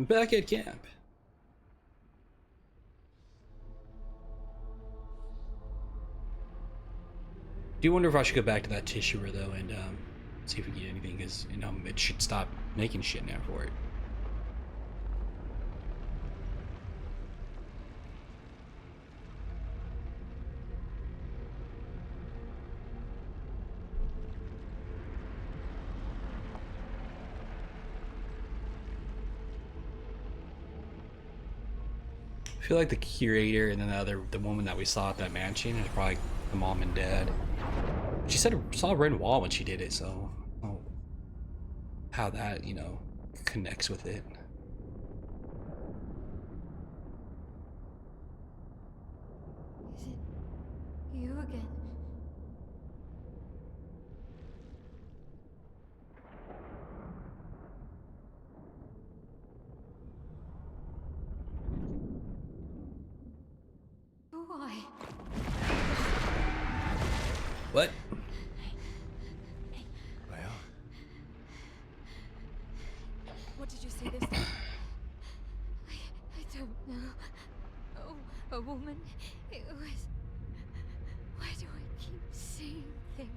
I'm back at camp. Do you wonder if I should go back to that tissuer though and see if we get anything? Because it should stop making shit now for it. I feel like the curator and then the woman that we saw at that mansion is probably the mom and dad. She said saw a red wall when she did it, so oh, how that connects with it. Is it you again? Why? What? Well, What did you see this time? I don't know. Oh, a woman. It was. Why do I keep seeing things?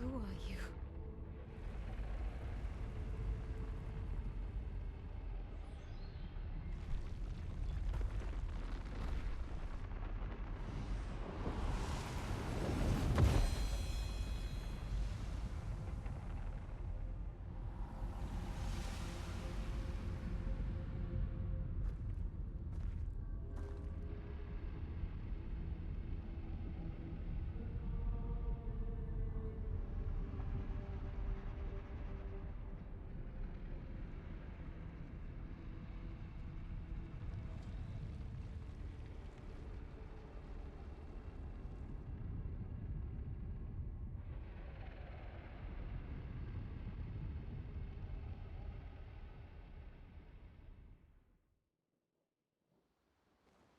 Who are you?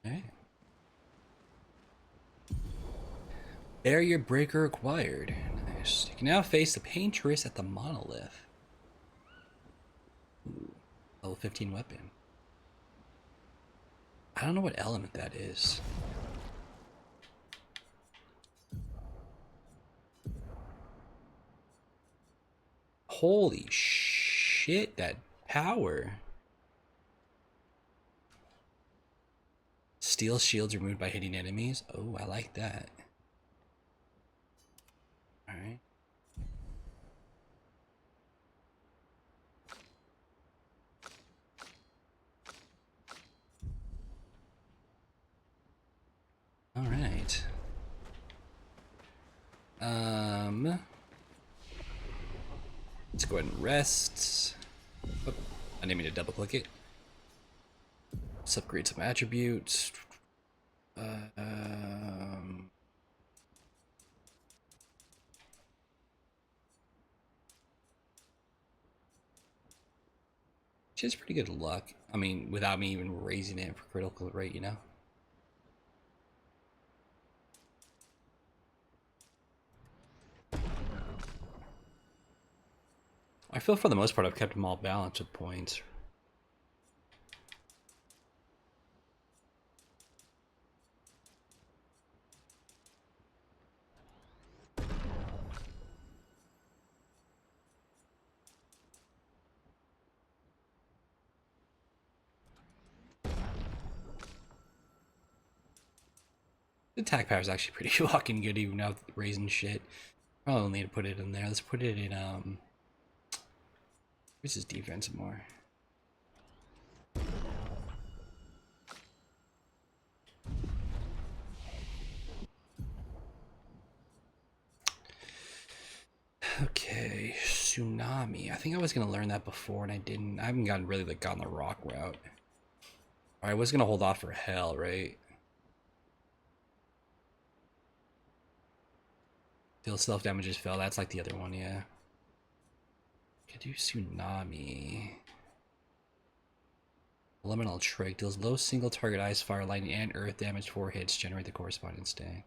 Hey. Barrier breaker acquired. Nice. You can now face the paintress at the monolith. Ooh, level 15 weapon. I don't know what element that is. Holy shit, that power. Steel shields removed by hitting enemies. Oh, I like that. Alright. Alright. Let's go ahead and rest. Oh, I didn't mean to double click it. Let's upgrade some attributes. She has pretty good luck. I mean, without me even raising it for critical rate, I feel for the most part I've kept them all balanced with points. The attack power is actually pretty fucking good even without raising shit. I don't need to put it in there. Let's put it in, where's his defense more? Okay, tsunami. I think I was gonna learn that before and I didn't. I haven't gotten really gone the rock route. I was gonna hold off for hell, right? Deal self damages fell. That's like the other one, yeah. Could do tsunami. Elemental trig deals low single target ice, fire, lightning, and earth damage 4 hits. Generate the corresponding stay.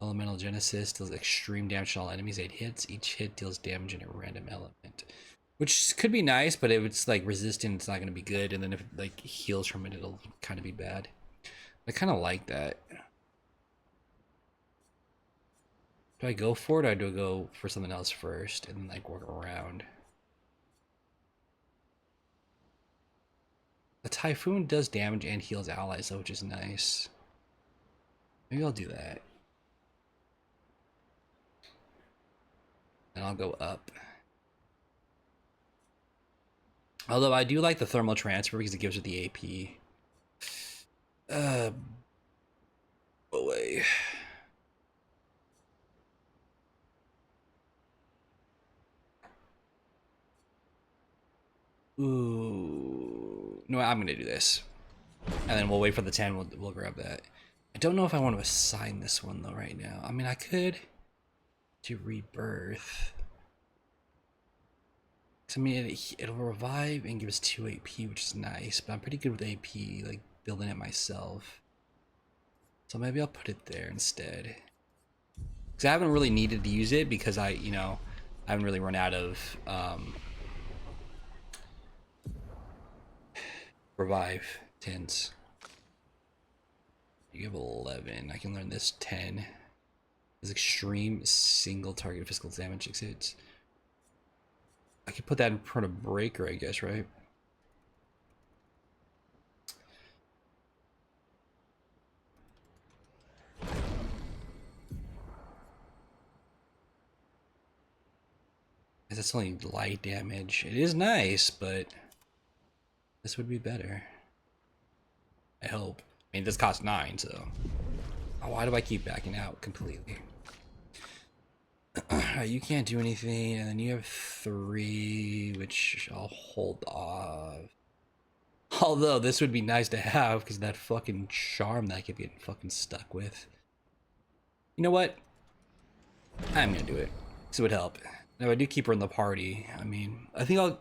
Elemental Genesis deals extreme damage to all enemies. 8 hits. Each hit deals damage in a random element. Which could be nice, but if it's like resistant, it's not going to be good. And then if it like heals from it, it'll kind of be bad. I kind of like that. Do I go for it, or do I go for something else first and then like work around? The Typhoon does damage and heals allies, though, which is nice. Maybe I'll do that. And I'll go up. Although I do like the thermal transfer because it gives it the AP. Away. Ooh. No, I'm gonna do this. And then we'll wait for the 10, we'll grab that. I don't know if I want to assign this one though right now. I mean, I could do Rebirth. I mean, it'll revive and give us 2 AP, which is nice, but I'm pretty good with AP, like building it myself. So maybe I'll put it there instead. Because I haven't really needed to use it because I haven't really run out of revive tints. You have 11. I can learn this 10. This extreme single target physical damage 6 hits. I could put that in front of Breaker, I guess, right? That's only light damage. It is nice, but this would be better. I hope. I mean, this costs 9, so. Oh, why do I keep backing out completely? You can't do anything, and then you have 3, which I'll hold off. Although this would be nice to have because that fucking charm that I keep getting fucking stuck with. You know what? I'm gonna do it. This would help. Now I do keep her in the party. I mean, I think I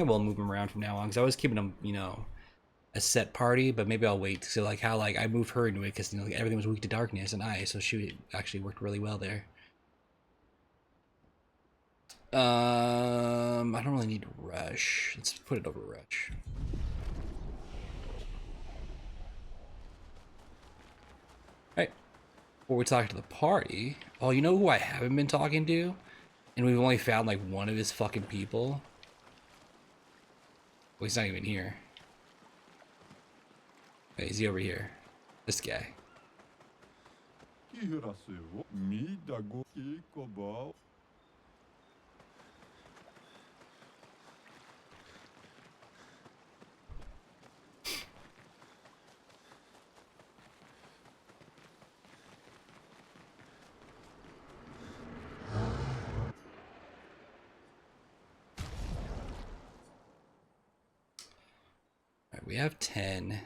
will move them around from now on because I was keeping them, you know, a set party, but maybe I'll wait to see like how like I moved her into it because you know like, everything was weak to darkness and ice, so she actually worked really well there. I don't really need rush. Let's put it over rush. Right. Before we talk to the party, oh, you know who I haven't been talking to, and we've only found like one of his fucking people. Well, he's not even here. Okay, is he over here? This guy. Alright, we have 10.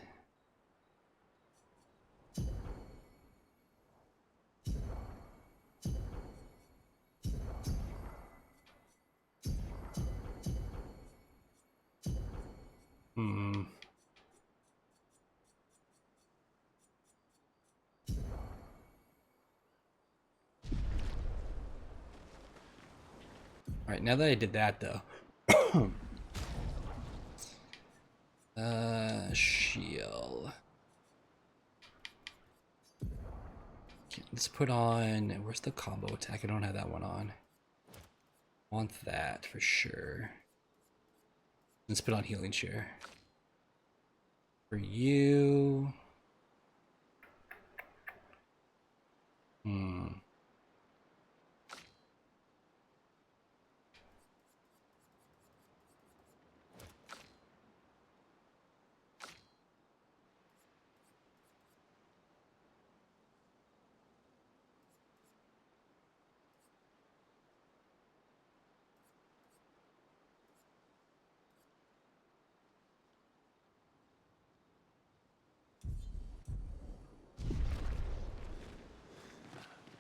Hmm. Alright, now that I did that though. Shield. Okay, let's put on, where's the combo attack? I don't have that one on. Want that for sure. Let's put on healing share. For you. Hmm.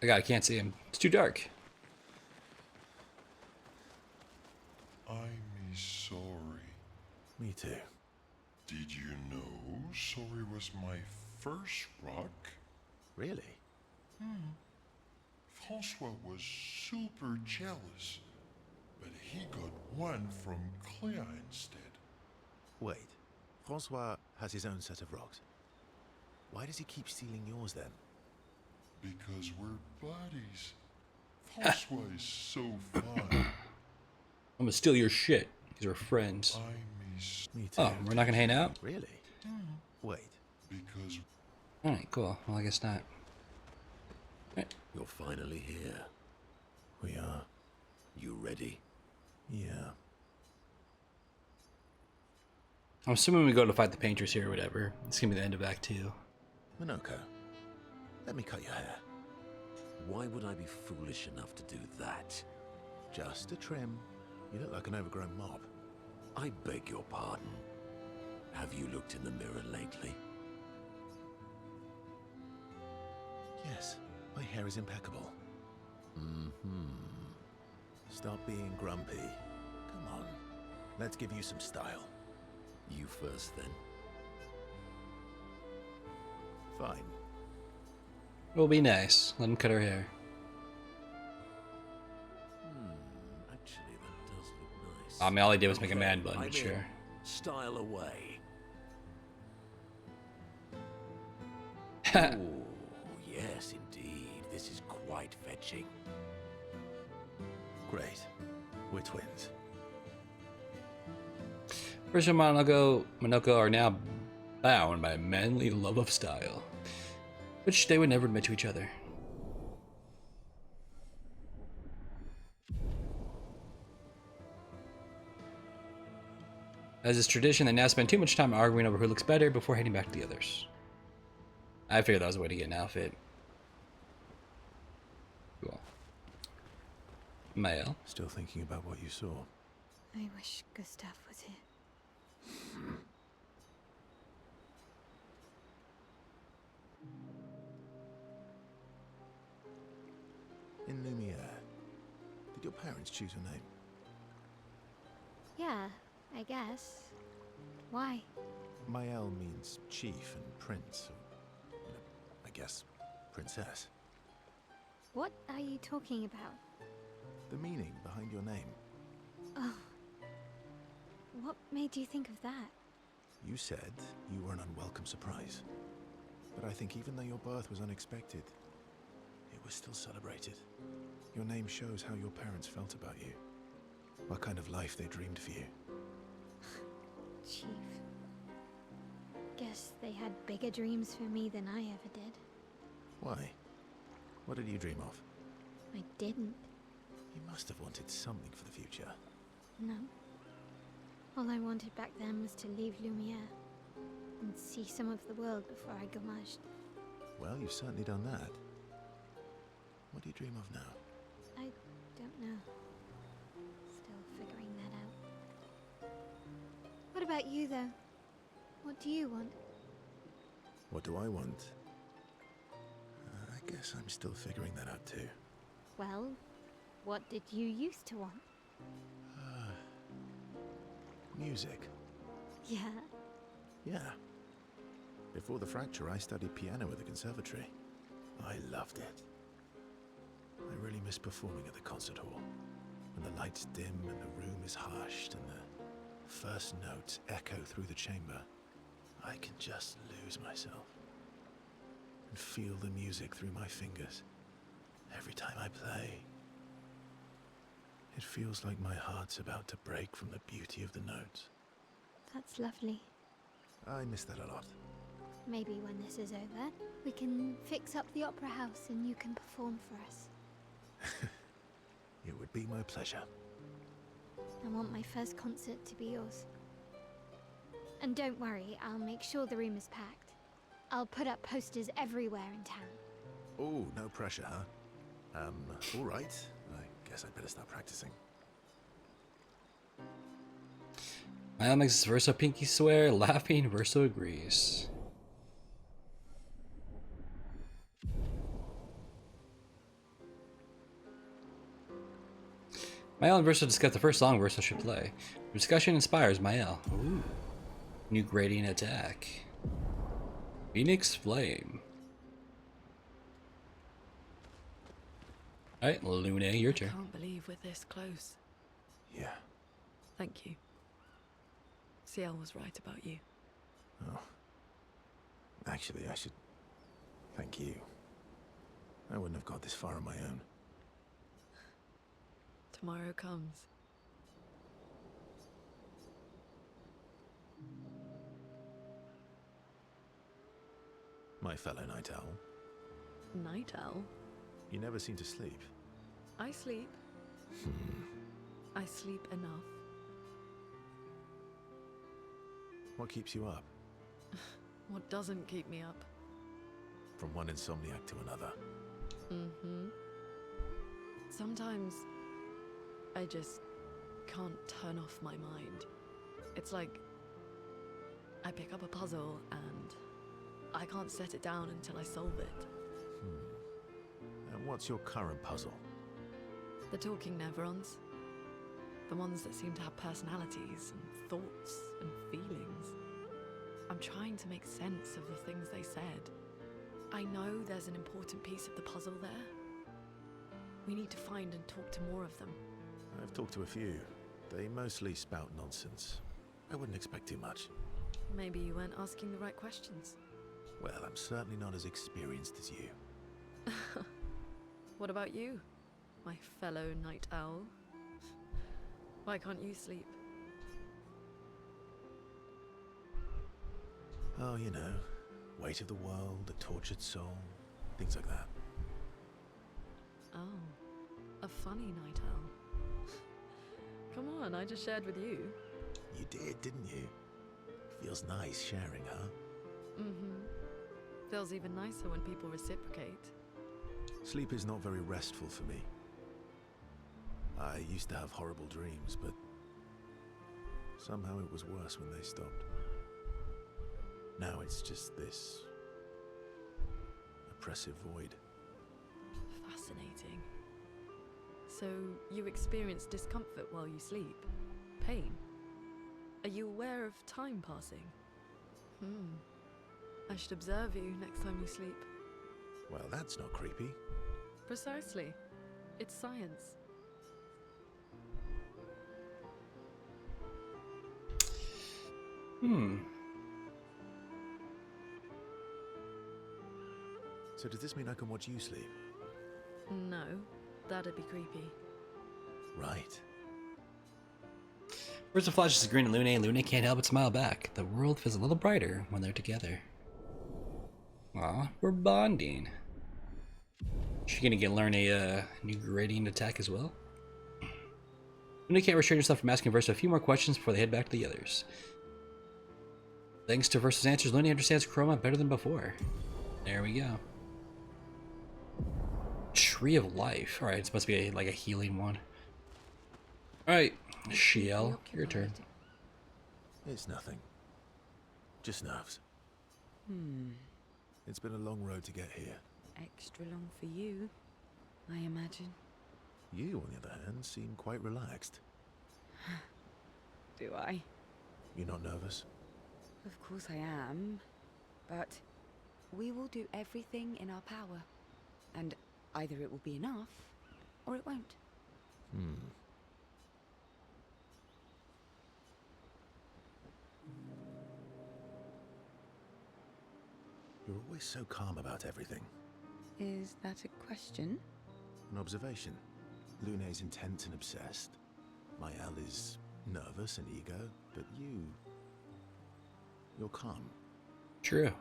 I can't see him. It's too dark. I'm sorry. Me too. Did you know sorry was my first rock? Really? Francois was super jealous, but he got one from Clair instead. Wait, Francois has his own set of rocks. Why does he keep stealing yours then? Because we're buddies. Francois is so fun. I'm gonna steal your shit because we're friends. I miss Me too. Oh, we're not gonna hang out? Really? Wait, because Alright, cool. Well, I guess not. You're finally here. we are. You ready? Yeah. I'm assuming we go to fight the painters here or whatever. It's gonna be the end of Act 2. Minoko, let me cut your hair. Why would I be foolish enough to do that? Just a trim. You look like an overgrown mob. I beg your pardon. Have you looked in the mirror lately? Yes, my hair is impeccable. Stop being grumpy. Come on, let's give you some style. You first, then. Fine. It'll be nice. Let him cut her hair. Actually, that does look nice. I mean, all he did was make a man bun, I'm but in. sure. Style away. Oh, yes, indeed. This is quite fetching. Great. We're twins. First and Monoko are now bound by a manly love of style, which they would never admit to each other. As is tradition, they now spend too much time arguing over who looks better before heading back to the others. I figured that was a way to get an outfit. Cool. Mael. Still thinking about what you saw. I wish Gustav was here. In Lumiere, did your parents choose your name? Yeah, I guess. Why? Mael means chief and prince. I guess princess. What are you talking about? The meaning behind your name. Oh. What made you think of that? You said you were an unwelcome surprise. But I think even though your birth was unexpected, it was still celebrated. Your name shows how your parents felt about you. What kind of life they dreamed for you. Chief. Guess they had bigger dreams for me than I ever did. Why? What did you dream of? I didn't. You must have wanted something for the future. No. All I wanted back then was to leave Lumiere and see some of the world before I gommaged. Well, you've certainly done that. What do you dream of now? I don't know. Still figuring that out. What about you, though? What do you want? What do I want? I guess I'm still figuring that out too. Well, what did you used to want? Music. Yeah. Yeah. Before the fracture, I studied piano at the conservatory. I loved it. I really miss performing at the concert hall. When the lights dim and the room is hushed and the first notes echo through the chamber, I can just lose myself and feel the music through my fingers every time I play. It feels like my heart's about to break from the beauty of the notes. That's lovely. I miss that a lot. Maybe when this is over, we can fix up the opera house and you can perform for us. It would be my pleasure. I want my first concert to be yours. And don't worry, I'll make sure the room is packed. I'll put up posters everywhere in town. Oh, no pressure, huh? All right. I guess I'd better start practicing. Mael makes Verso pinky swear, laughing, Verso agrees. Mael and Verso discuss the first song Verso should play. The discussion inspires Mael. Ooh. New gradient attack. Phoenix Flame. Alright, Luna, your I turn. can't believe we're this close. Yeah. Thank you. Ciel was right about you. Oh. Actually, I should thank you. I wouldn't have got this far on my own. Tomorrow comes. My fellow night owl, Night owl? you never seem to sleep. I sleep. I sleep enough. What keeps you up? What doesn't keep me up? From one insomniac to another. Mm-hmm. Sometimes I just can't turn off my mind. It's like I pick up a puzzle and I can't set it down until I solve it. And what's your current puzzle? The talking Neverons. The ones that seem to have personalities and thoughts and feelings. I'm trying to make sense of the things they said. I know there's an important piece of the puzzle there. We need to find and talk to more of them. I've talked to a few. They mostly spout nonsense. I wouldn't expect too much. Maybe you weren't asking the right questions. Well, I'm certainly not as experienced as you. What about you, my fellow night owl? Why can't you sleep? Oh, you know, weight of the world, a tortured soul, things like that. Oh, a funny night owl. Come on, I just shared with you. You did, didn't you? Feels nice sharing, huh? Mm-hmm. Feels even nicer when people reciprocate. Sleep is not very restful for me. I used to have horrible dreams, but somehow it was worse when they stopped. Now it's just this oppressive void. Fascinating. So, you experience discomfort while you sleep? Pain? Are you aware of time passing? I should observe you next time you sleep. Well, that's not creepy. Precisely. It's science. So does this mean I can watch you sleep? No, that'd be creepy. Right. Where's the flashes of grin at Luna, and Luna can't help but smile back. The world feels a little brighter when they're together. Aw, we're bonding. She gonna learn a new gradient attack as well? Luna can't restrain herself from asking Versa a few more questions before they head back to the others. Thanks to Versa's answers, Luna understands Chroma better than before. There we go. Tree of Life. Alright, it's supposed to be like a healing one. Alright, Shiel, your turn. It's nothing. Just nerves. It's been a long road to get here. Extra long for you, I imagine. You, on the other hand, seem quite relaxed. Do I? You're not nervous? Of course I am. But we will do everything in our power. And either it will be enough, or it won't. You're always so calm about everything. Is that a question? An observation. Lune is intense and obsessed. My Al is nervous and eager, but you're calm. True.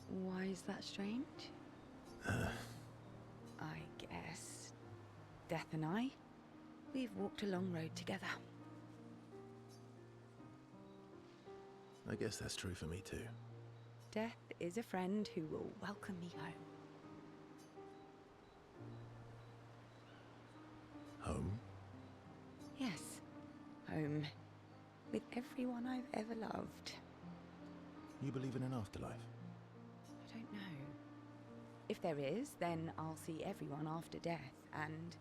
Why is that strange? I guess Death and I, we've walked a long road together. I guess that's true for me too. Death is a friend who will welcome me home. Home? Yes, home. With everyone I've ever loved. You believe in an afterlife? I don't know. If there is, then I'll see everyone after death, and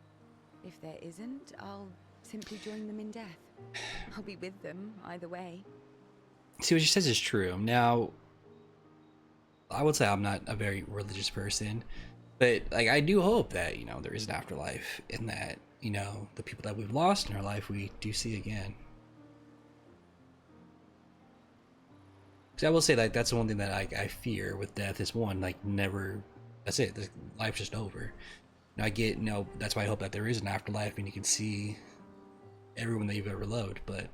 if there isn't, I'll simply join them in death. I'll be with them either way. See, what she says is true. Now, I would say I'm not a very religious person, But like, I do hope that there is an afterlife, and that the people that we've lost in our life we do see again. Because I will say, like, that's the one thing that I fear with death is, one, like, never. That's it. Life's just over. I get that's why I hope that there is an afterlife and you can see everyone that you've ever loved. But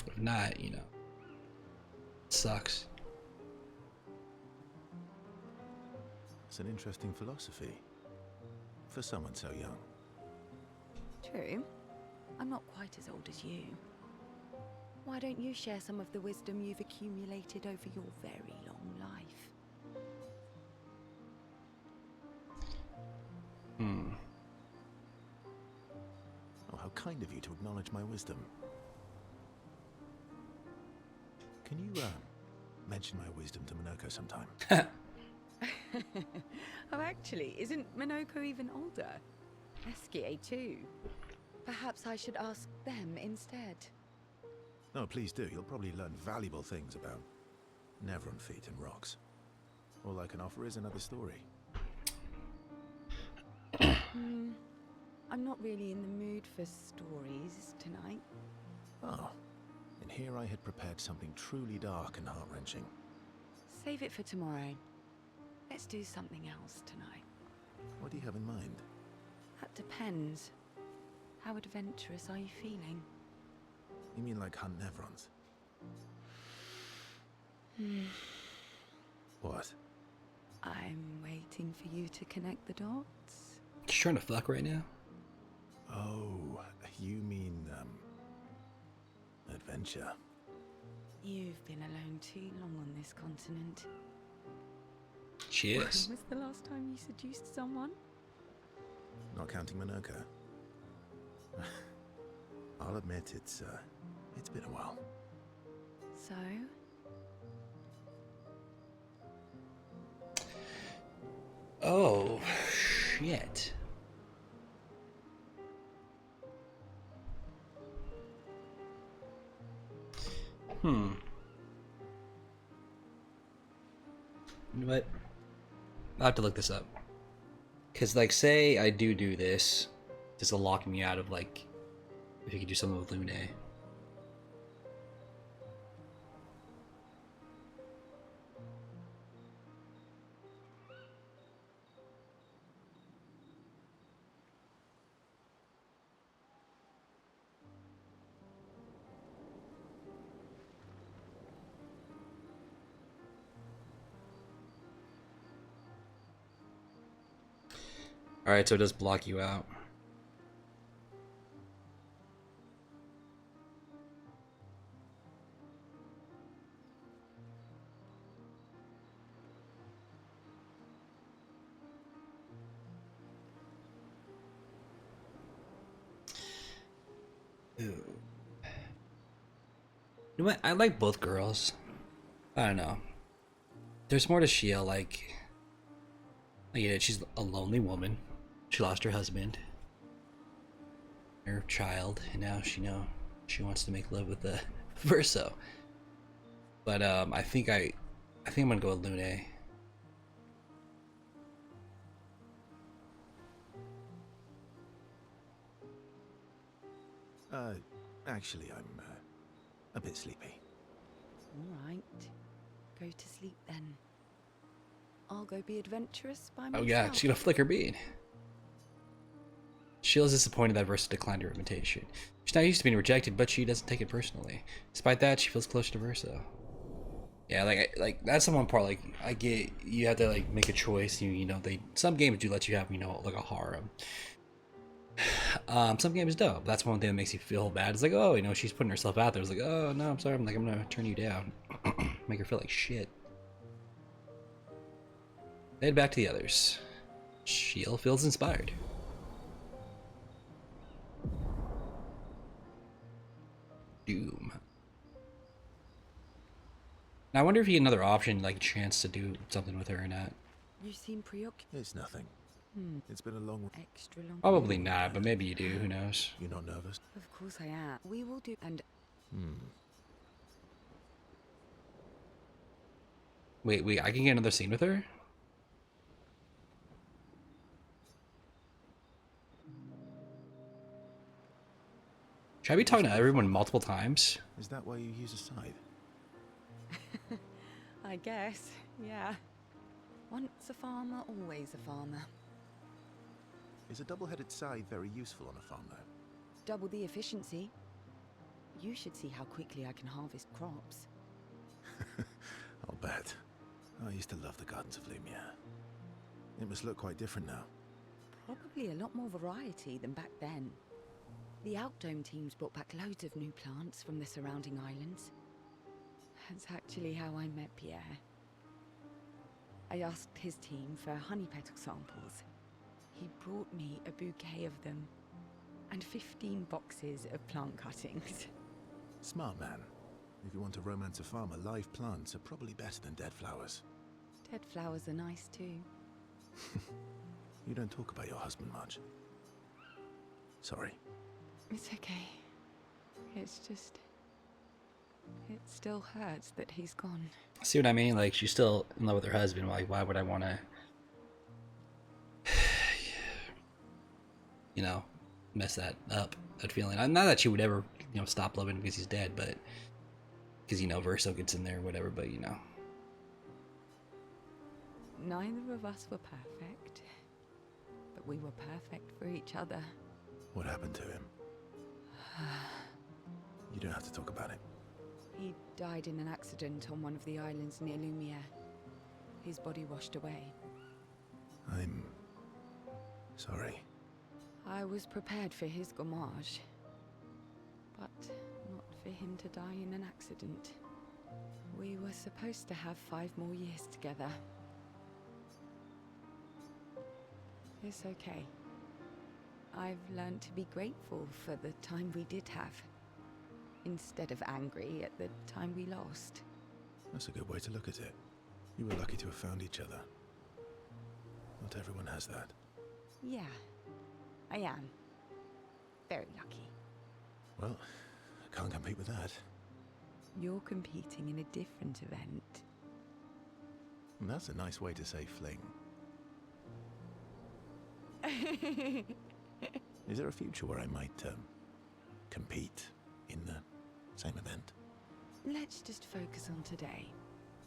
if not, it sucks. It's an interesting philosophy for someone so young. True. I'm not quite as old as you. Why don't you share some of the wisdom you've accumulated over your very long life? Oh, how kind of you to acknowledge my wisdom. Can you mention my wisdom to Minoko sometime? Oh, actually, isn't Minoko even older? Eskie too. Perhaps I should ask them instead. No, please do. You'll probably learn valuable things about Nevron feet and rocks. All I can offer is another story. I'm not really in the mood for stories tonight. Oh, and here I had prepared something truly dark and heart-wrenching. Save it for tomorrow. Let's do something else tonight. What do you have in mind? That depends. How adventurous are you feeling? You mean like hunt Nevrons? What? I'm waiting for you to connect the dots. She's trying to fuck right now. Oh, you mean, adventure. You've been alone too long on this continent. She When is. was the last time you seduced someone? Not counting Minoko. I'll admit it's been a while. So? Oh, shit. You know what? I'll have to look this up. Because, like, say I do this, this will lock me out of, like, if you could do something with Lune. Alright, so it does block you out. Ooh. You know what? I like both girls. I don't know. There's more to Shia, like yeah, she's a lonely woman. She lost her husband, her child, and now she wants to make love with the Verso. But I think I'm gonna go with Lune. Actually, I'm a bit sleepy. All right. Go to sleep then. I'll go be adventurous by myself. Oh yeah, she's gonna flick her bead. Sheila's disappointed that Versa declined her invitation. She's not used to being rejected, but she doesn't take it personally. Despite that, she feels close to Versa. Yeah, like that's the one part. Like, I get you have to like make a choice. Some games do let you have like a harem. Some games don't. That's one thing that makes you feel bad. It's like, oh, she's putting herself out there. It's like, oh no, I'm sorry. I'm gonna turn you down, make her feel like shit. Head back to the others. Sheila feels inspired. Doom. Now, I wonder if you get another option, like a chance to do something with her or not. You seem preoccupied. It's nothing. It's been a long... Extra long. Probably not, but maybe you do. Who knows? You're not nervous? Of course I am. We will do. And Wait, I can get another scene with her? Should I be talking to everyone multiple times? Is that why you use a scythe? I guess, yeah. Once a farmer, always a farmer. Is a double-headed scythe very useful on a farm, though? Double the efficiency. You should see how quickly I can harvest crops. I'll bet. I used to love the gardens of Lumiere. It must look quite different now. Probably a lot more variety than back then. The Outdome teams brought back loads of new plants from the surrounding islands. That's actually how I met Pierre. I asked his team for honey petal samples. He brought me a bouquet of them, and 15 boxes of plant cuttings. Smart man. If you want to romance a farmer, live plants are probably better than dead flowers. Dead flowers are nice too. You don't talk about your husband much. Sorry. It's okay. It's just... it still hurts that he's gone. See what I mean? Like, she's still in love with her husband. Like, why would I want to, you know, mess that up? That feeling. Not that she would ever, you know, stop loving him because he's dead, but because, you know, Verso gets in there or whatever. But you know, Neither of us were perfect, but we were perfect for each other. What happened to him? You don't have to talk about it. He died in an accident on one of the islands near Lumiere. His body washed away. I'm sorry. I was prepared for his gommage, but not for him to die in an accident. We were supposed to have 5 more years together. It's okay. I've learned to be grateful for the time we did have, instead of angry at the time we lost. That's a good way to look at it. You were lucky to have found each other. Not everyone has that. Yeah, I am. Very lucky. Well, I can't compete with that. You're competing in a different event. And that's a nice way to say fling. Is there a future where I might compete in the same event? Let's just focus on today.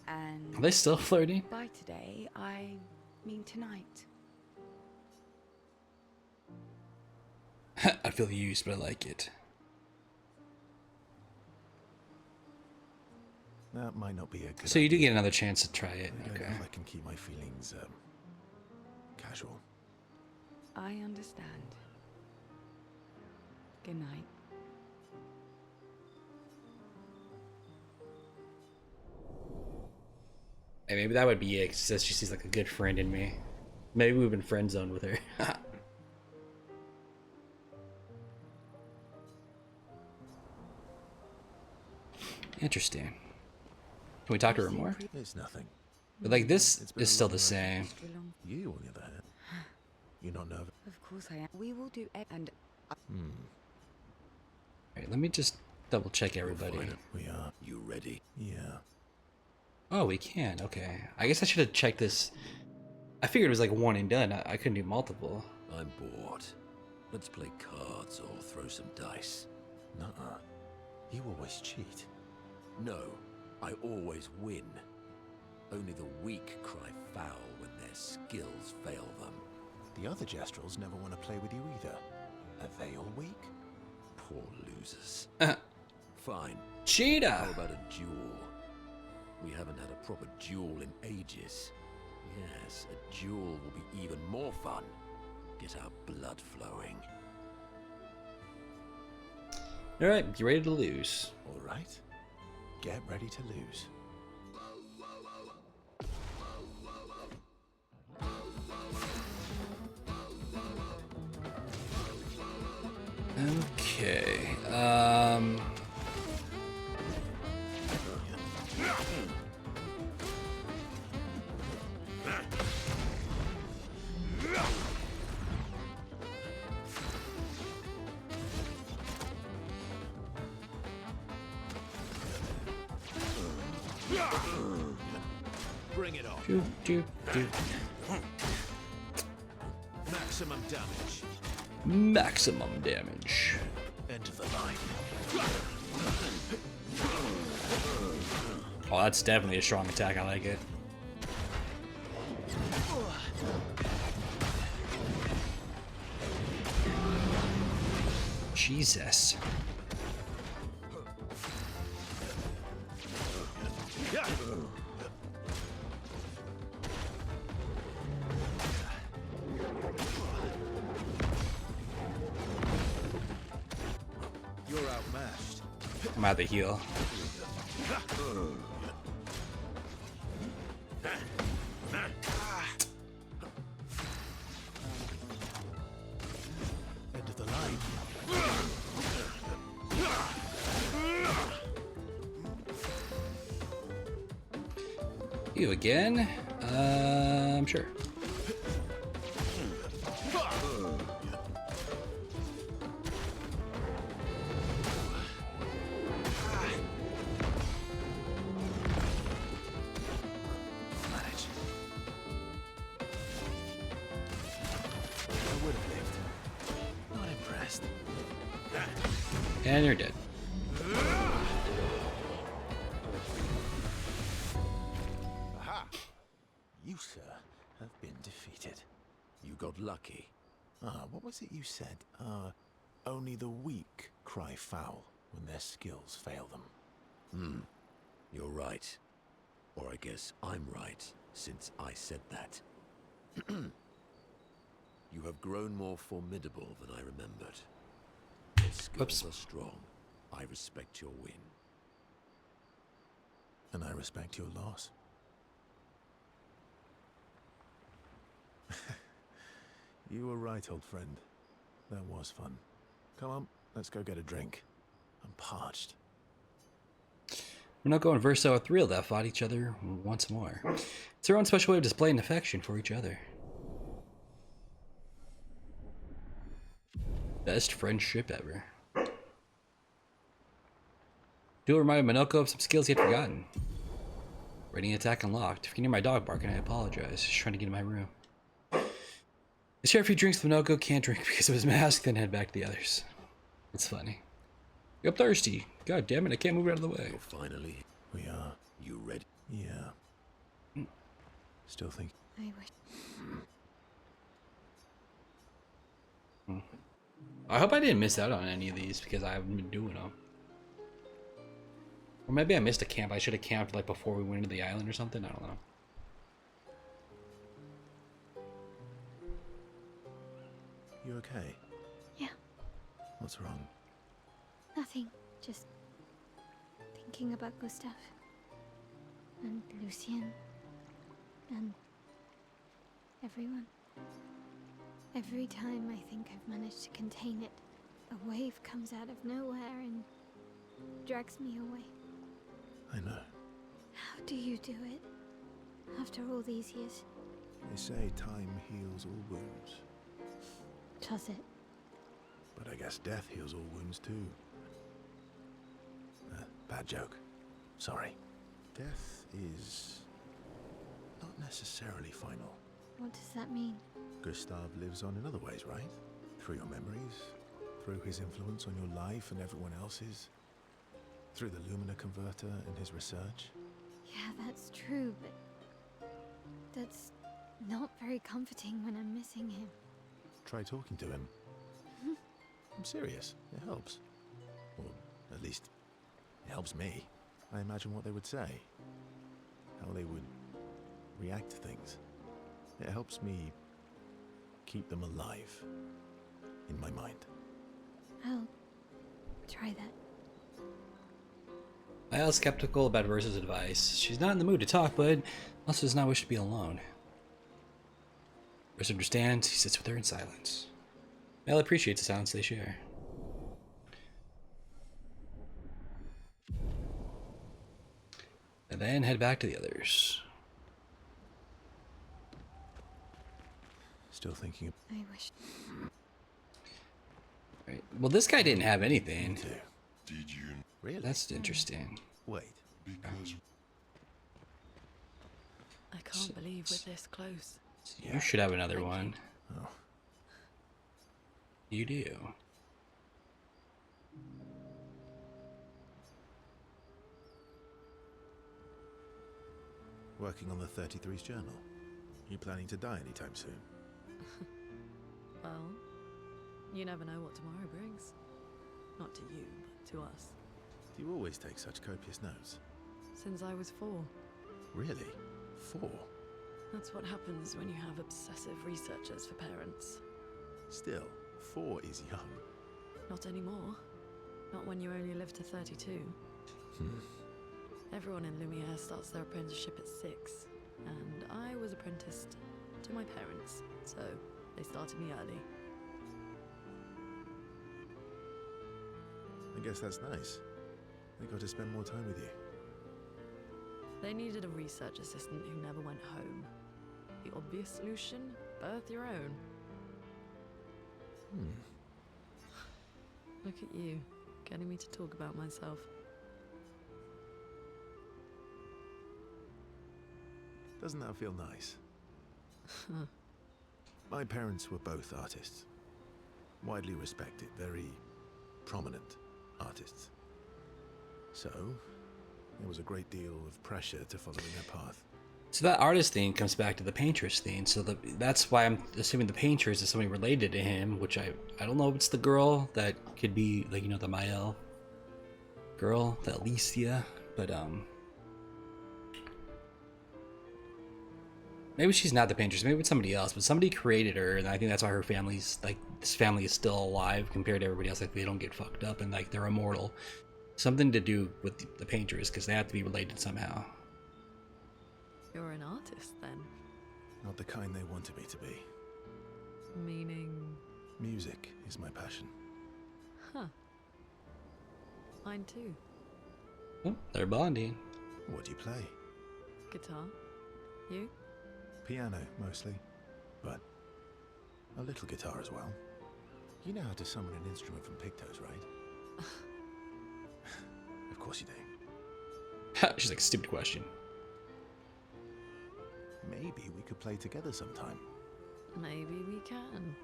And are they still flirting? by today, I mean tonight. I feel used, but I like it. That might not be a good So you do idea. get another chance to try it. I don't Okay. know if I can keep my feelings casual. I understand. Good night. Hey, maybe that would be it. 'Cause she says she sees like a good friend in me. Maybe we've been friend zoned with her. Interesting. Can we talk to her more? It's nothing. But like this It's been is a still long the ride. same. Extra long. You, on the other hand, you're not nervous. Of course I am. We will do it, and Alright, let me just double check everybody. Fine. We are. You ready? Yeah. Oh, we can. Okay. I guess I should have checked this. I figured it was like one and done. I couldn't do multiple. I'm bored. Let's play cards or throw some dice. Nuh-uh. You always cheat. No, I always win. Only the weak cry foul when their skills fail them. The other Jestrels never want to play with you either. Are they all weak? Poor losers. Fine. How Cheetah! about a duel? We haven't had a proper duel in ages. Yes, a duel will be even more fun. Get our blood flowing. Alright, you ready to lose? All right. Get ready to lose. Okay. Bring it on. Do. Maximum damage. Maximum damage. End of the line. Oh, that's definitely a strong attack. I like it. Jesus. You're outmatched. I'm out the heal. End of the line. You again? Sure. Manage. I would have lived. Not impressed. And you're dead. Aha! You, sir, have been defeated. You got lucky. What was it you said? Only the weak cry foul when their skills fail them. You're right. Or I guess I'm right, since I said that. You have grown more formidable than I remembered. Your skills Oops. are strong. I respect your win. And I respect your loss. You were right, old friend. That was fun. Come on, let's go get a drink. I'm parched. We're not going verso with real that fought each other once more. It's their own special way of displaying affection for each other. Best friendship ever. Duel reminded Minoko of some skills he had forgotten. Rating attack unlocked. If you can hear my dog barking, I apologize. Just trying to get in my room. I share a few drinks with Minoko, can't drink because of his mask, then head back to the others. It's funny. I'm thirsty. God damn it, I can't move out of the way. You're finally... We are. You ready? Yeah. Still think. I wish. I hope I didn't miss out on any of these because I haven't been doing them. Or maybe I missed a camp. I should have camped like before we went into the island or something. I don't know. You okay? Yeah, What's wrong? nothing. Just thinking about Gustav. And Lucien. And everyone. Every time I think I've managed to contain it, a wave comes out of nowhere and drags me away. I know. How do you do it? After all these years? They say time heals all wounds. Does it? But I guess death heals all wounds too. Bad joke. Sorry. Death is not necessarily final. What does that mean? Gustav lives on in other ways, right? Through your memories, through his influence on your life and everyone else's, through the Lumina converter and his research. Yeah, that's true, but that's not very comforting when I'm missing him. Try talking to him. I'm serious. It helps. Or at least, it helps me. I imagine what they would say. How they would react to things. It helps me keep them alive in my mind. I'll try that. Lyle's skeptical about Versa's advice. She's not in the mood to talk, but also does not wish to be alone. Versa understands. He sits with her in silence. Mel appreciates the silence they share. And then head back to the others. Still thinking I wish. Right. Well, this guy didn't have anything. too. Did you? Really? That's interesting. Wait. Because I can't believe we're this close. You should have another one. Oh. You do. Working on the 33's journal. You planning to die anytime soon? Well, you never know what tomorrow brings. Not to you, but to us. Do you always take such copious notes? Since I was 4. Really? 4? That's what happens when you have obsessive researchers for parents. Still, 4 is young. Not anymore. Not when you only live to 32. Everyone in Lumiere starts their apprenticeship at 6, and I was apprenticed to my parents, so they started me early. I guess that's nice. They got to spend more time with you. They needed a research assistant who never went home. The obvious solution? Birth your own. Look at you, getting me to talk about myself. Doesn't that feel nice? My parents were both artists. Widely respected, very prominent artists. So, there was a great deal of pressure to follow in their path. So that artist thing comes back to the painter's thing. So that's why I'm assuming the painter's is something related to him, which I don't know if it's the girl that could be like, you know, the Mael girl, the Alicia, but maybe she's not the painter's, maybe it's somebody else, but somebody created her, and I think that's why her family's like, this family is still alive compared to everybody else. Like, they don't get fucked up and like they're immortal. Something to do with the painters, because they have to be related somehow. You're an artist, then? Not the kind they wanted me to be. Meaning? Music is my passion. Huh. Mine too. Oh, they're bonding. What do you play? Guitar. You? Piano, mostly. But a little guitar as well. You know how to summon an instrument from Pictos, right? Of course you do. She's like, stupid question. Maybe we could play together sometime. Maybe we can.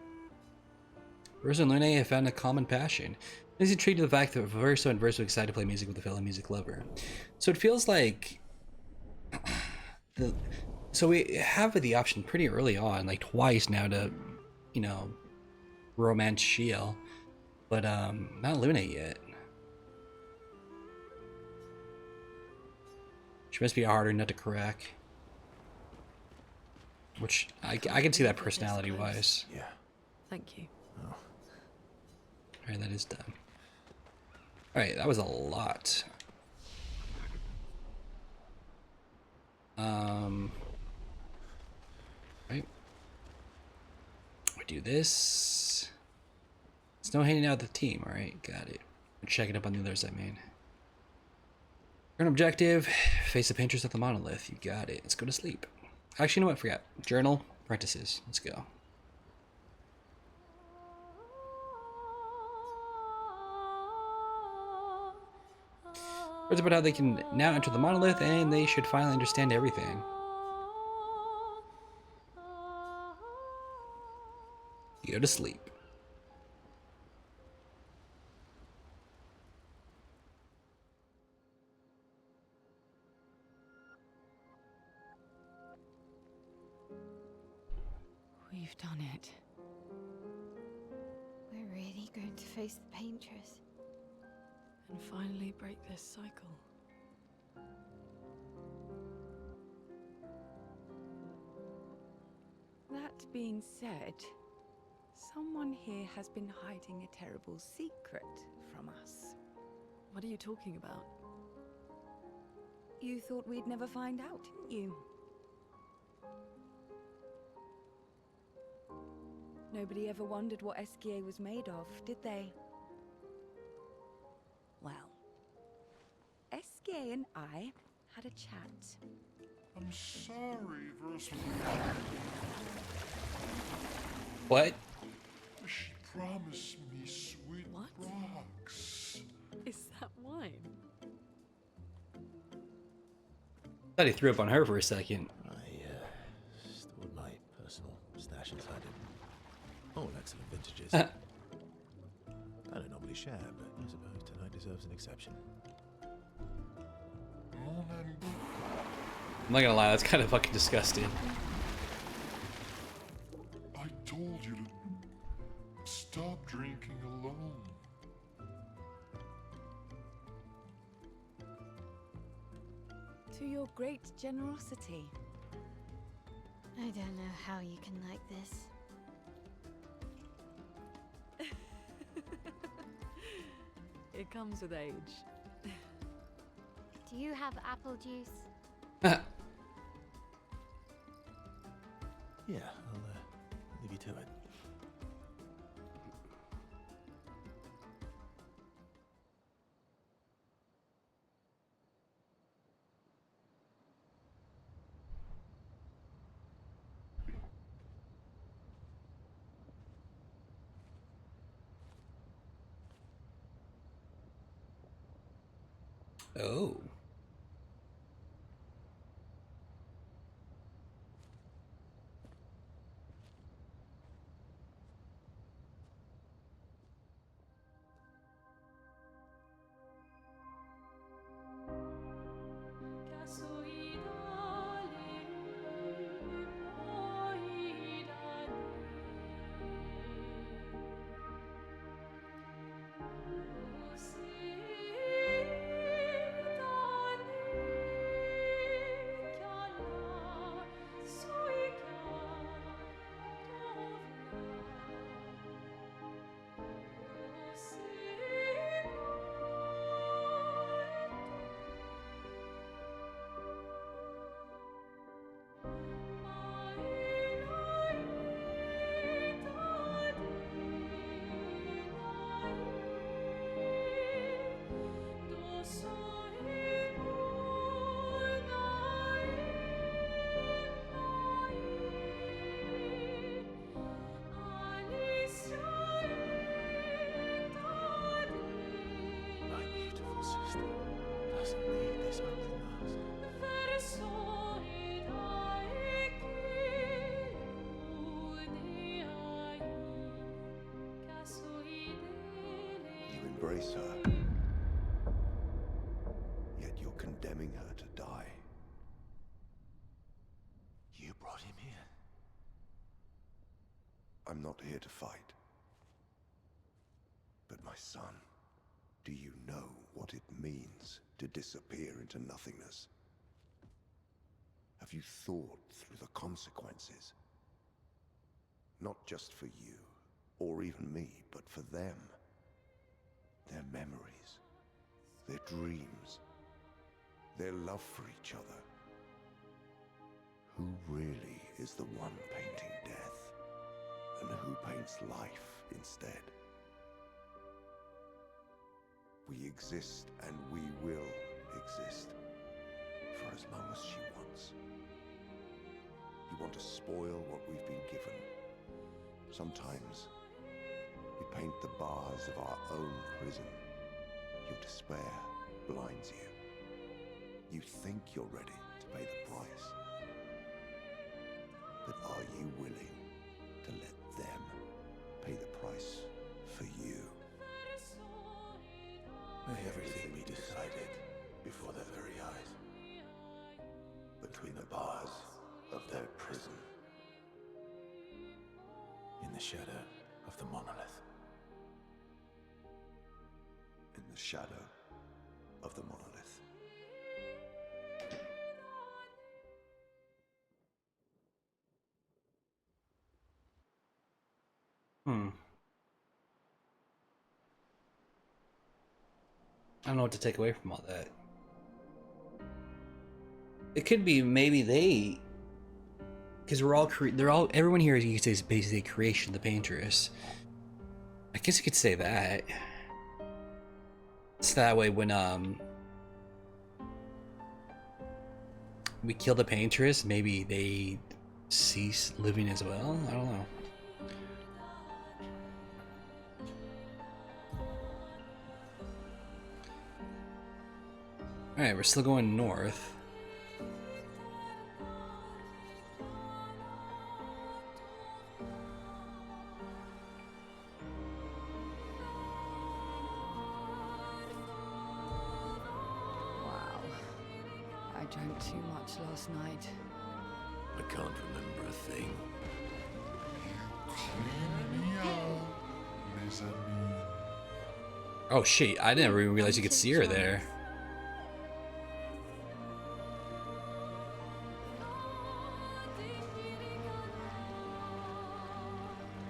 Verso and Lune have found a common passion. He's intrigued with the fact that Verso and Verso are excited to play music with a fellow music lover. So it feels like so we have the option pretty early on, like twice now, to, you know, romance Shiel, but not Lune yet. She must be a harder nut to crack. Which I can see that personality-wise. Yeah. Thank you. Oh. Alright, that is done. Alright, that was a lot. Right. We do this. It's no handing out the team, alright, got it. We're checking up on the others I made. Current objective, face the painters at the monolith. You got it. Let's go to sleep. Actually, you know what? Forgot. Journal, apprentices. Let's go. Words about how they can now enter the monolith, and they should finally understand everything. You go to sleep. We've done it. We're really going to face the painters. And finally break this cycle. That being said, someone here has been hiding a terrible secret from us. What are you talking about? You thought we'd never find out, didn't you? Nobody ever wondered what Esquier was made of, did they? Well, Esquier and I had a chat. I'm sorry, Verso. What? She promised me sweet What? rocks. Is that wine? Thought he threw up on her for a second. I stored my personal stash inside it. All excellent vintages. I don't normally share, but I suppose tonight deserves an exception. I'm not gonna lie, that's kind of fucking disgusting. I told you to stop drinking alone. To your great generosity. I don't know how you can like this. It comes with age. Do you have apple juice? Yeah, I'll leave you to it. Oh. My beautiful sister doesn't need this ugly mask. You embrace her, yet you're condemning her to die. You brought him here. I'm not here to fight. But my son, do you know what it means to disappear into nothingness? Have you thought through the consequences? Not just for you, or even me, but for them. Their memories, their dreams, their love for each other. Who really is the one painting death, and who paints life instead? We exist and we will exist for as long as she wants. You want to spoil what we've been given. Sometimes we paint the bars of our own prison. Your despair blinds you. You think you're ready to pay the price. But are you willing to let them pay the price for you? May everything be decided before their very eyes. Between the bars of their prison. In the shadow of the monolith. In the shadow of the monolith. I don't know what to take away from all that. It could be maybe they, because everyone here you could say is basically a creation of the paintress. I guess you could say that. So that way when we kill the paintress, maybe they cease living as well. I don't know. Alright, we're still going north. Wow. I don't drank too much last night. I can't remember a thing. Clean me out, mezzanine. Oh shit, I didn't even realize you could see her there.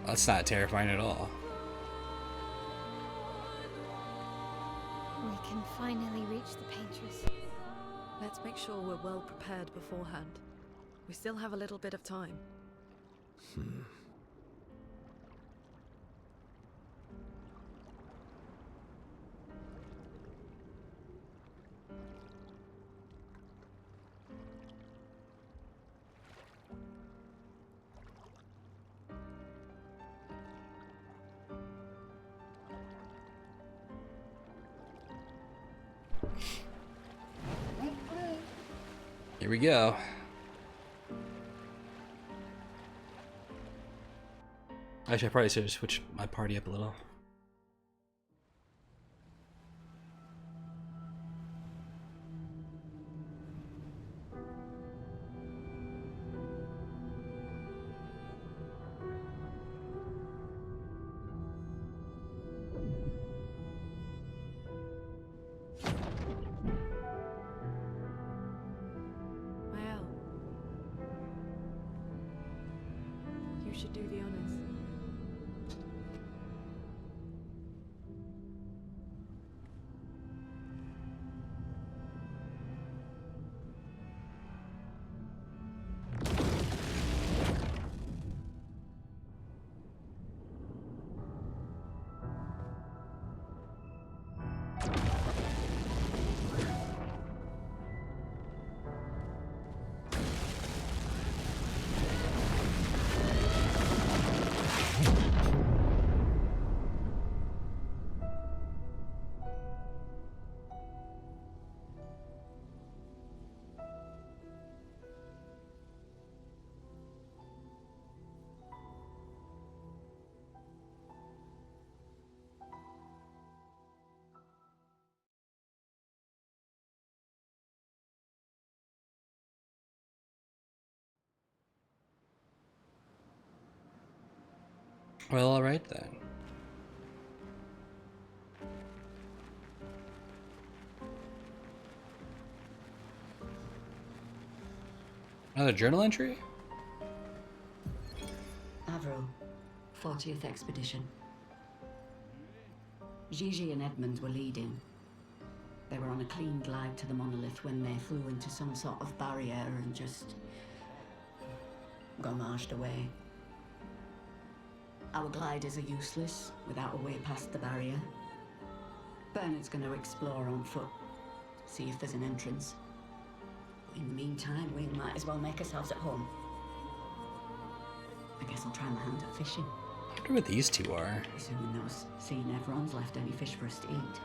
That's not terrifying at all. We can finally reach the painters. Let's make sure we're well prepared beforehand. We still have a little bit of time. Here we go. Actually, I probably should have switched my party up a little. Mael, you should do the honors. Well, alright then. Another journal entry? Avril, 40th Expedition. Gigi and Edmund were leading. They were on a clean glide to the monolith when they flew into some sort of barrier and just gommaged away. Our gliders are useless without a way past the barrier. Bernard's going to explore on foot, see if there's an entrance. In the meantime, we might as well make ourselves at home. I guess I'll try my hand at fishing. I wonder what these two are. Assuming those sea nevrons left any fish for us to eat.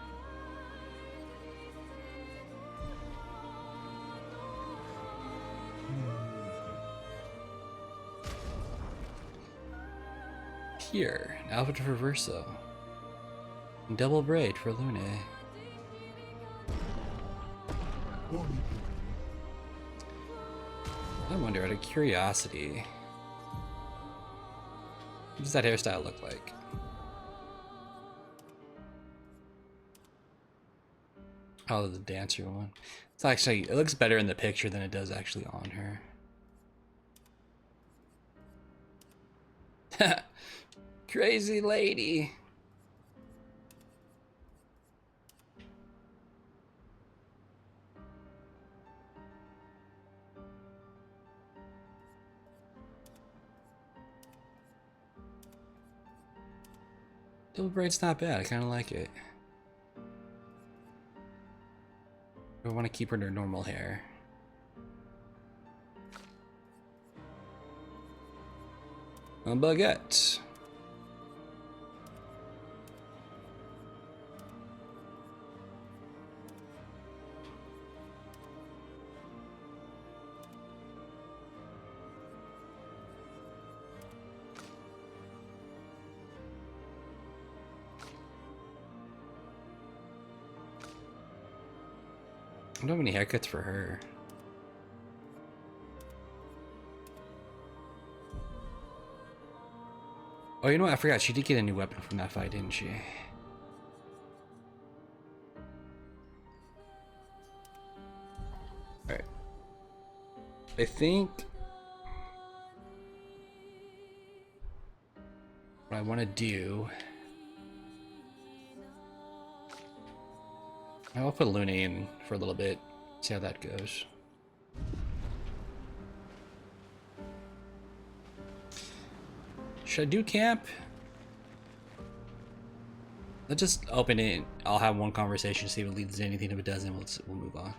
Here, an outfit for Verso. And double braid for Lune. I wonder, out of curiosity, what does that hairstyle look like? Oh, the dancer one. It's actually, it looks better in the picture than it does actually on her. Crazy lady. Double braid's not bad. I kind of like it. I want to keep her in her normal hair. A baguette. I don't have any haircuts for her. Oh, you know what? I forgot. She did get a new weapon from that fight, didn't she? Alright. I think what I want to do... I'll put Luna in for a little bit. See how that goes. Should I do camp? Let's just open it. I'll have one conversation, see if it leads to anything. If it doesn't, we'll move on.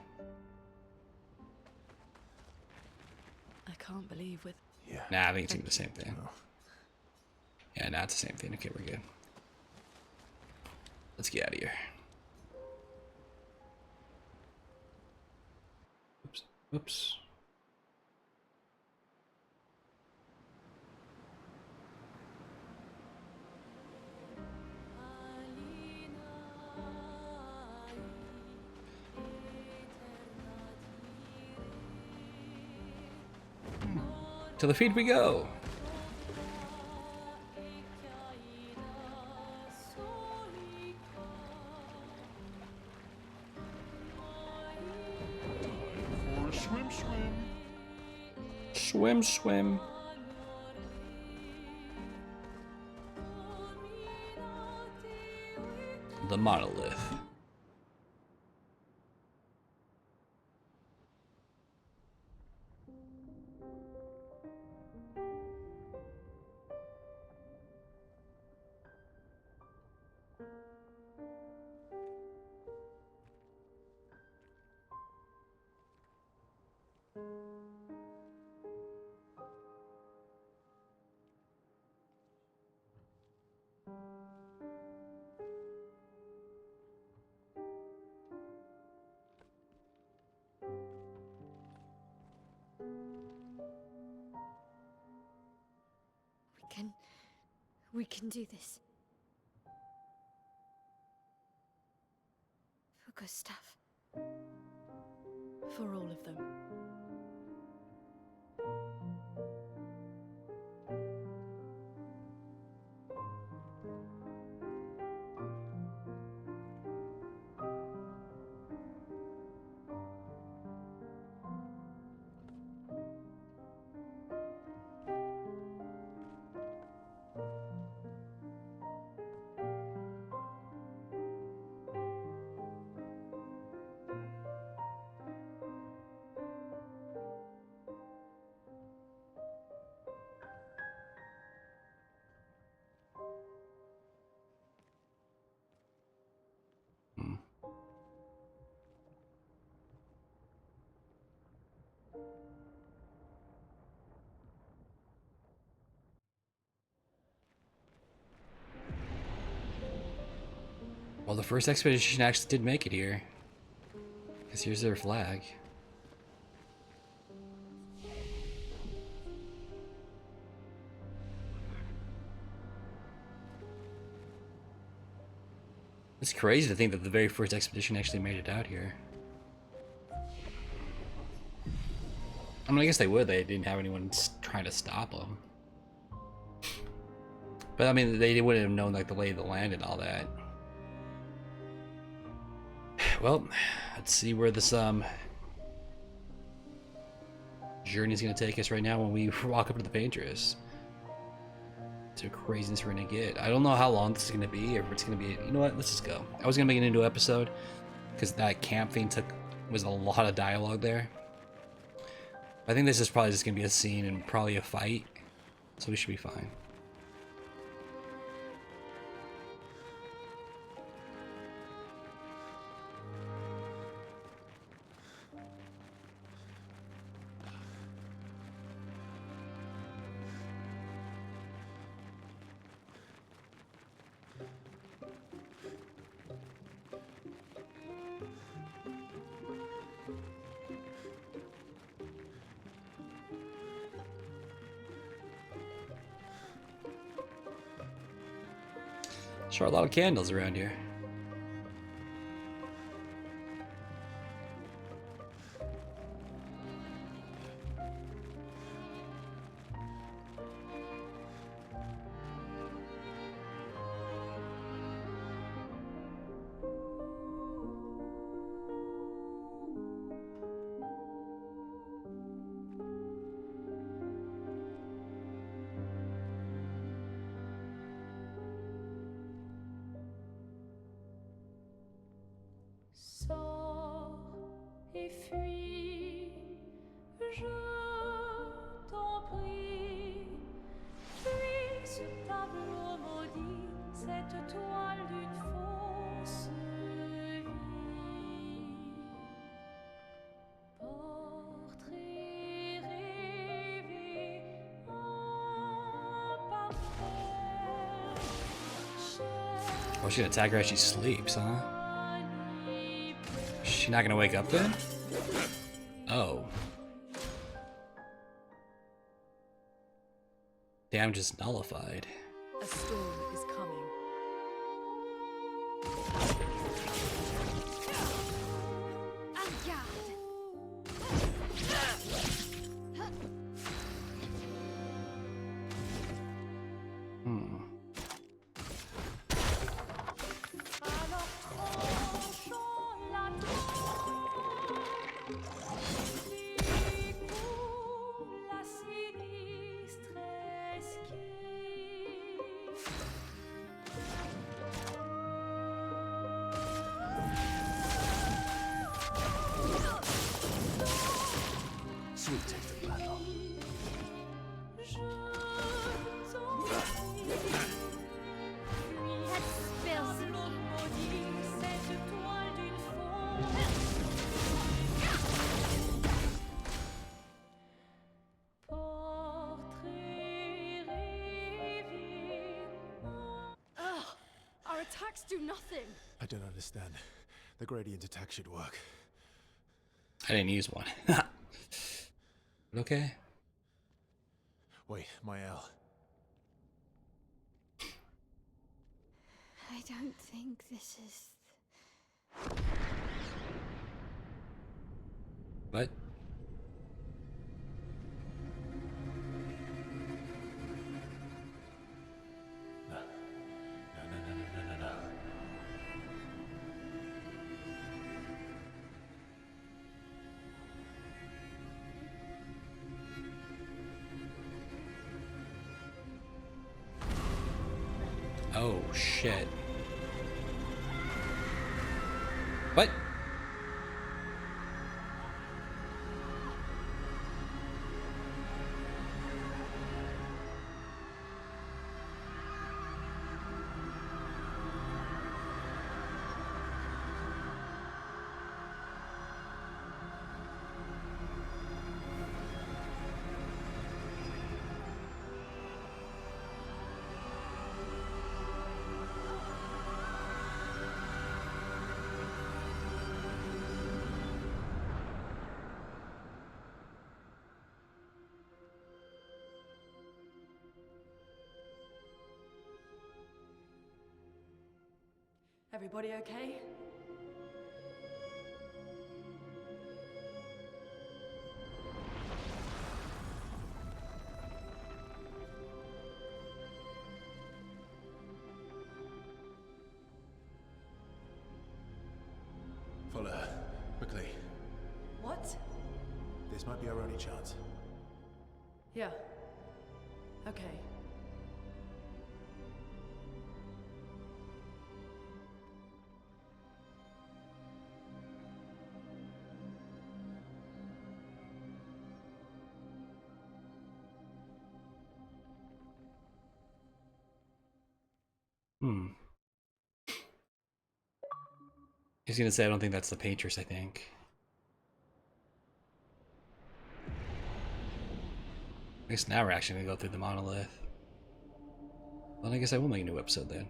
I can't believe with... Yeah. Nah, I think it's gonna be the same thing. Oh. Yeah, nah, it's the same thing. Okay, we're good. Let's get out of here. Oops. Oops. To the feet we go. For a swim, swim. Swim, swim. The monolith. We can do this. For Gustav. For all of them. Well, the first expedition actually did make it here. Because here's their flag. It's crazy to think that the very first expedition actually made it out here. I mean, I guess they would. They didn't have anyone trying to stop them. But I mean, they wouldn't have known like the lay of the land and all that. Well, let's see where this journey is going to take us right now when we walk up to the Paintress. To craziness we're going to get. I don't know how long this is going to be, or if it's going to be. You know what? Let's just go. I was going to make it into an episode because that camp thing was a lot of dialogue there. I think this is probably just going to be a scene and probably a fight, so we should be fine. Sure, a lot of candles around here. Oh, she's gonna attack her as she sleeps, huh? She not gonna wake up then? Oh. Damage is nullified. A storm is coming. Hmm. Sweet taste of battle. That spills me. Ugh! Our attacks do nothing. I don't understand. The gradient attack should work. I didn't use one. Okay. Wait, my L. I don't think this is... What? No, no. Oh, shit. What? Everybody okay? Follow her. Quickly. What? This might be our only chance. Yeah. Okay. Hmm. He's gonna say I don't think that's the Patriots, I think. I guess now we're actually gonna go through the monolith. Well, I guess I will make a new episode then.